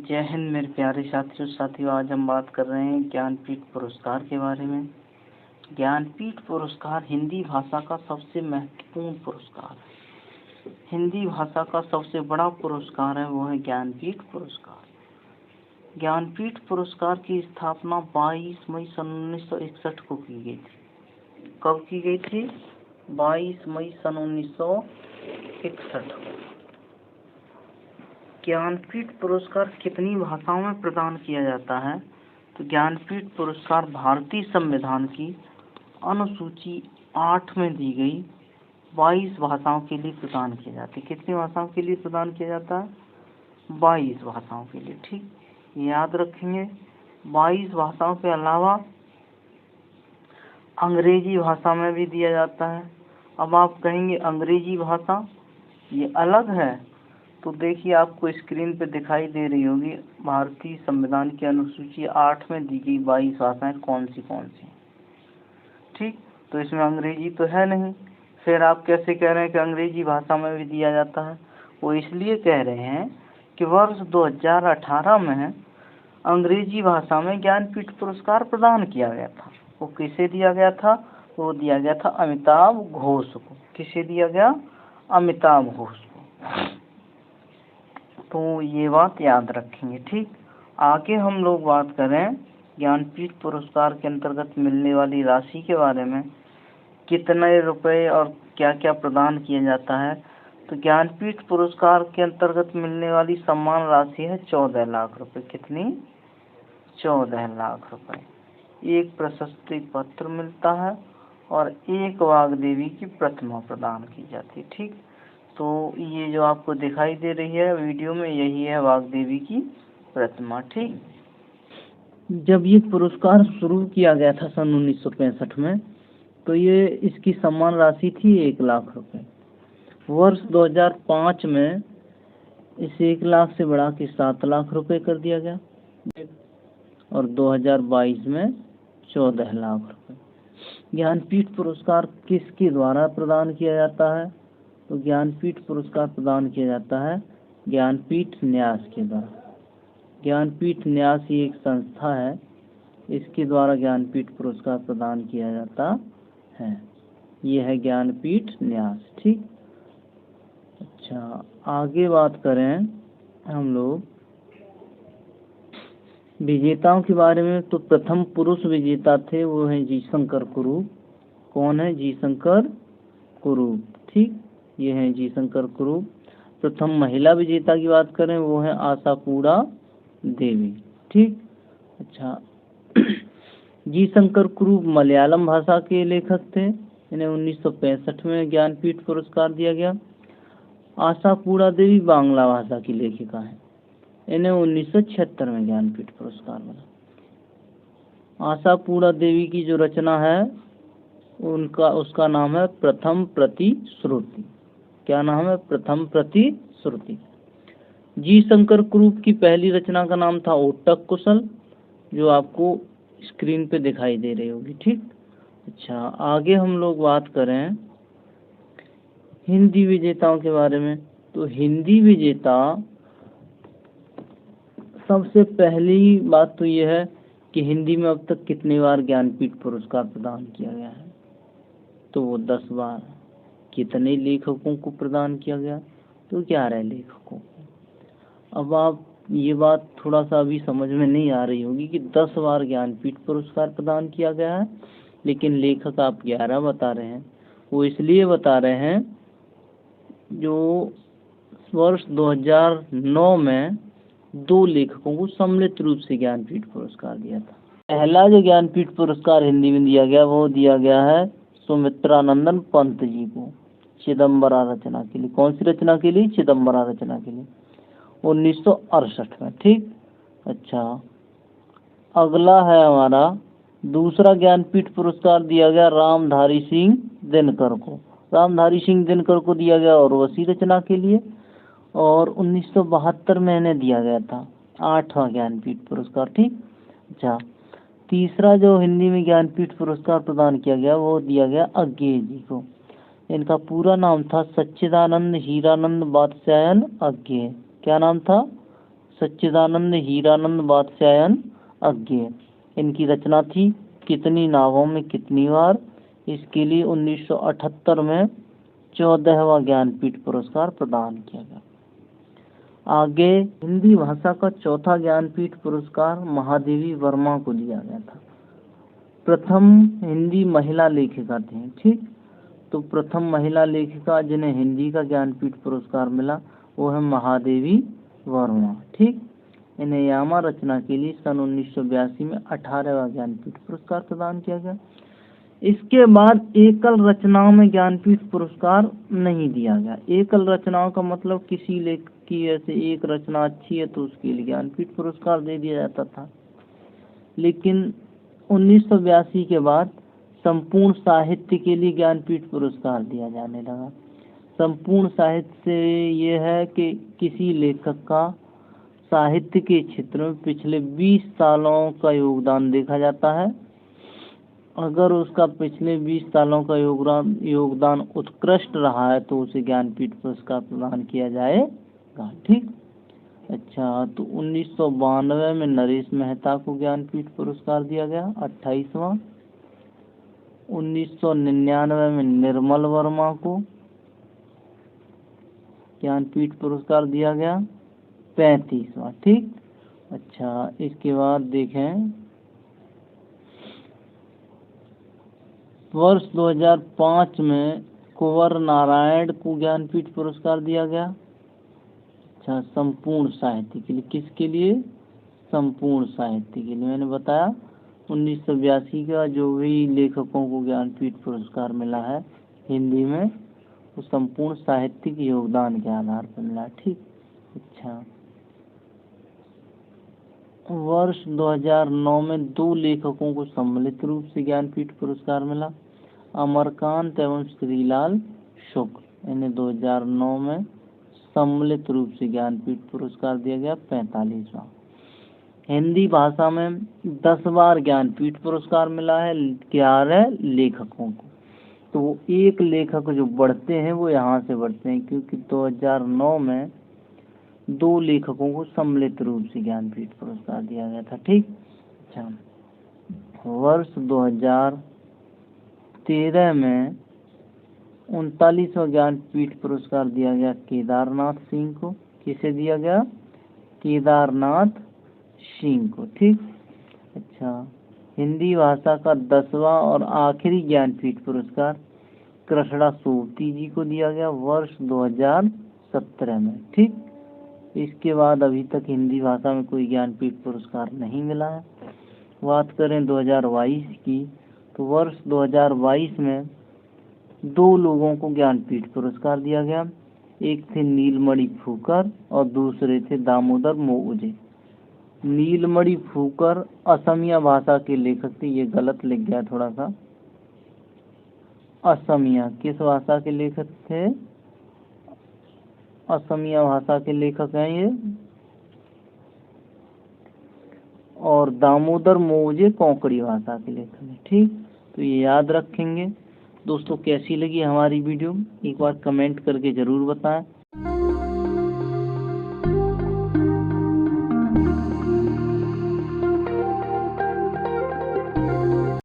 जय हिंद मेरे प्यारे साथियों, आज हम बात कर रहे हैं ज्ञानपीठ पुरस्कार के बारे में। ज्ञानपीठ पुरस्कार हिंदी भाषा का सबसे महत्वपूर्ण पुरस्कार है। हिंदी भाषा का सबसे बड़ा पुरस्कार है, वो है ज्ञानपीठ पुरस्कार। ज्ञानपीठ पुरस्कार की स्थापना 22 मई सन 1961 को की गई थी। कब की गई थी? 22 मई सन 1961 को। ज्ञानपीठ पुरस्कार कितनी भाषाओं में प्रदान किया जाता है? तो ज्ञानपीठ पुरस्कार भारतीय संविधान की अनुसूची 8 में दी गई 22 भाषाओं के लिए प्रदान किया जाता है। कितनी भाषाओं के लिए प्रदान किया जाता है? 22 भाषाओं के लिए। ठीक, याद रखेंगे। 22 भाषाओं के अलावा अंग्रेजी भाषा में भी दिया जाता है। अब आप कहेंगे अंग्रेजी भाषा ये अलग है, तो देखिए आपको स्क्रीन पे दिखाई दे रही होगी भारतीय संविधान की अनुसूची 8 में दी गई 22 भाषाएं कौन सी। ठीक, तो इसमें अंग्रेजी तो है नहीं, फिर आप कैसे कह रहे हैं कि अंग्रेजी भाषा में भी दिया जाता है? वो इसलिए कह रहे हैं कि वर्ष 2018 में अंग्रेजी भाषा में ज्ञानपीठ पुरस्कार प्रदान किया गया था। वो किसे दिया गया था? वो दिया गया था अमिताभ घोष को। किसे दिया गया? अमिताभ घोष को। तो ये बात याद रखेंगे। ठीक, आगे हम लोग बात करें ज्ञानपीठ पुरस्कार के अंतर्गत मिलने वाली राशि के बारे में। कितने रुपए और क्या क्या प्रदान किया जाता है? तो ज्ञानपीठ पुरस्कार के अंतर्गत मिलने वाली सम्मान राशि है 14 लाख रुपए। कितनी? 14 लाख रुपए। एक प्रशस्ति पत्र मिलता है और एक वाग्देवी की प्रतिमा प्रदान की जाती है। ठीक, तो ये जो आपको दिखाई दे रही है वीडियो में, यही है वाग्देवी की प्रतिमा। ठीक, जब ये पुरस्कार शुरू किया गया था सन 1965 में, तो ये इसकी सम्मान राशि थी 1 लाख रुपए। वर्ष 2005 में इसे 1 लाख से बढ़ा के 7 लाख रुपए कर दिया गया और 2022 में 14 लाख रुपए। ज्ञानपीठ पुरस्कार किसके द्वारा प्रदान किया जाता है? तो ज्ञानपीठ पुरस्कार प्रदान किया जाता है ज्ञानपीठ न्यास के द्वारा। ज्ञानपीठ न्यास ये एक संस्था है, इसके द्वारा ज्ञानपीठ पुरस्कार प्रदान किया जाता है। ये है ज्ञानपीठ न्यास। ठीक, अच्छा आगे बात करें हम लोग विजेताओं के बारे में। तो प्रथम पुरुष विजेता थे, वो है जी शंकर कुरूप। कौन है? जी शंकर कुरूप। ठीक, ये है जी शंकर कुरूप। प्रथम महिला विजेता की बात करें, वो है आशापूरा देवी। ठीक, अच्छा जी शंकर कुरूप मलयालम भाषा के लेखक थे। इन्हें 1965 में ज्ञानपीठ पुरस्कार दिया गया। आशापूरा देवी बांग्ला भाषा की लेखिका है। इन्हें 1976 में ज्ञानपीठ पुरस्कार मिला। आशापूरा देवी की जो रचना है उसका नाम है प्रथम प्रतिश्रुति। क्या नाम है? प्रथम प्रतिश्रुति। जी शंकर कुरूप की पहली रचना का नाम था ओटक कुशल, जो आपको स्क्रीन पे दिखाई दे रही होगी। ठीक, अच्छा आगे हम लोग बात करें हिंदी विजेताओं के बारे में। तो हिंदी विजेता, सबसे पहली बात तो यह है कि हिंदी में अब तक कितनी बार ज्ञानपीठ पुरस्कार प्रदान किया गया है? तो वो 10 बार। कितने लेखकों को प्रदान किया गया? तो 11 लेखकों को। अब आप ये बात थोड़ा सा अभी समझ में नहीं आ रही होगी कि 10 बार ज्ञानपीठ पुरस्कार प्रदान किया गया है, लेकिन लेखक आप 11 बता रहे हैं। वो इसलिए बता रहे हैं जो वर्ष 2009 में 2 लेखकों को सम्मिलित रूप से ज्ञानपीठ पुरस्कार दिया था। पहला जो ज्ञानपीठ पुरस्कार हिंदी में दिया गया, वो दिया गया है सुमित्रानंदन पंत जी को चिदम्बरा रचना के लिए। कौन सी रचना के लिए? चिदम्बरा रचना के लिए, 1968 में। ठीक, अच्छा अगला है हमारा दूसरा ज्ञानपीठ पुरस्कार दिया गया रामधारी सिंह दिनकर को। रामधारी सिंह दिनकर को दिया गया उर्वशी रचना के लिए और 1972 में इन्हें दिया गया था 8वां ज्ञानपीठ पुरस्कार। ठीक, अच्छा तीसरा जो हिंदी में ज्ञानपीठ पुरस्कार प्रदान किया गया, वो दिया गया अज्ञेय जी को। इनका पूरा नाम था सच्चिदानंद हीरानंद बादशायन अज्ञेय। क्या नाम था? सच्चिदानंद हीरानंद वात्स्यायन अज्ञेय। इनकी रचना थी कितनी नावों में कितनी बार। इसके लिए 1978 में 14वां ज्ञानपीठ पुरस्कार प्रदान किया गया। आगे हिंदी भाषा का चौथा ज्ञानपीठ पुरस्कार महादेवी वर्मा को दिया गया था। प्रथम हिंदी महिला लेखिका थी, ठीक। तो प्रथम महिला लेखिका जिन्हें हिंदी का ज्ञानपीठ पुरस्कार मिला वो है महादेवी वर्मा, ठीक। इन्हें यामा रचना के लिए सन 1982 में 18वां ज्ञानपीठ पुरस्कार प्रदान किया गया। इसके बाद एकल रचनाओं में ज्ञानपीठ पुरस्कार नहीं दिया गया। एकल रचनाओं का मतलब किसी लेखक की ऐसे एक रचना अच्छी है तो उसके लिए ज्ञानपीठ पुरस्कार दे दिया जाता था। लेकिन 1982 के बाद संपूर्ण साहित्य के लिए ज्ञानपीठ पुरस्कार दिया जाने लगा। संपूर्ण साहित्य से ये है कि किसी लेखक का साहित्य के क्षेत्र में पिछले 20 सालों का योगदान देखा जाता है। अगर उसका पिछले 20 सालों का योगदान उत्कृष्ट रहा है तो उसे ज्ञानपीठ पुरस्कार प्रदान किया जाएगा, ठीक। अच्छा, तो 1992 में नरेश मेहता को ज्ञानपीठ पुरस्कार दिया गया, 28वां। 1999 में निर्मल वर्मा को ज्ञानपीठ पुरस्कार दिया गया, 35वां, ठीक। अच्छा, इसके बाद देखें वर्ष 2005 में कुंवर नारायण को ज्ञानपीठ पुरस्कार दिया गया। अच्छा, संपूर्ण साहित्य के लिए। किसके लिए? संपूर्ण साहित्य के लिए। मैंने बताया 1982 का जो भी लेखकों को ज्ञानपीठ पुरस्कार मिला है हिंदी में वो संपूर्ण साहित्य के योगदान के आधार पर मिला, ठीक। अच्छा, वर्ष 2009 में 2 लेखकों को सम्मिलित रूप से ज्ञानपीठ पुरस्कार मिला, अमरकांत एवं श्रीलाल शुक्ल। इन्हें 2009 में सम्मिलित रूप से ज्ञानपीठ पुरस्कार दिया गया, 45वां। हिंदी भाषा में 10 बार ज्ञानपीठ पुरस्कार मिला है 11 लेखकों को। तो वो एक लेखक जो बढ़ते हैं वो यहाँ से बढ़ते हैं क्योंकि 2009 में 2 लेखकों को सम्मिलित रूप से ज्ञानपीठ पुरस्कार दिया गया था, ठीक। अच्छा, वर्ष 2013 में 39वां ज्ञानपीठ पुरस्कार दिया गया केदारनाथ सिंह को। किसे दिया गया? केदारनाथ सिंह को, ठीक। अच्छा, हिंदी भाषा का 10वां और आखिरी ज्ञानपीठ पुरस्कार कृष्णा सोबती जी को दिया गया वर्ष 2017 में, ठीक। इसके बाद अभी तक हिंदी भाषा में कोई ज्ञानपीठ पुरस्कार नहीं मिला है। बात करें 2022 की तो वर्ष 2022 में 2 लोगों को ज्ञानपीठ पुरस्कार दिया गया। एक थे नीलमणि फूकर और दूसरे थे दामोदर मोउजे। नीलमणि फूकर असमिया भाषा के लेखक थे। ये गलत लिख गया थोड़ा सा। असमिया किस भाषा के लेखक थे? असमिया भाषा के लेखक हैं ये। और दामोदर मोउजे कोंकणी भाषा के लेखक हैं, ठीक। तो ये याद रखेंगे। दोस्तों, कैसी लगी हमारी वीडियो एक बार कमेंट करके ज़रूर बताएं।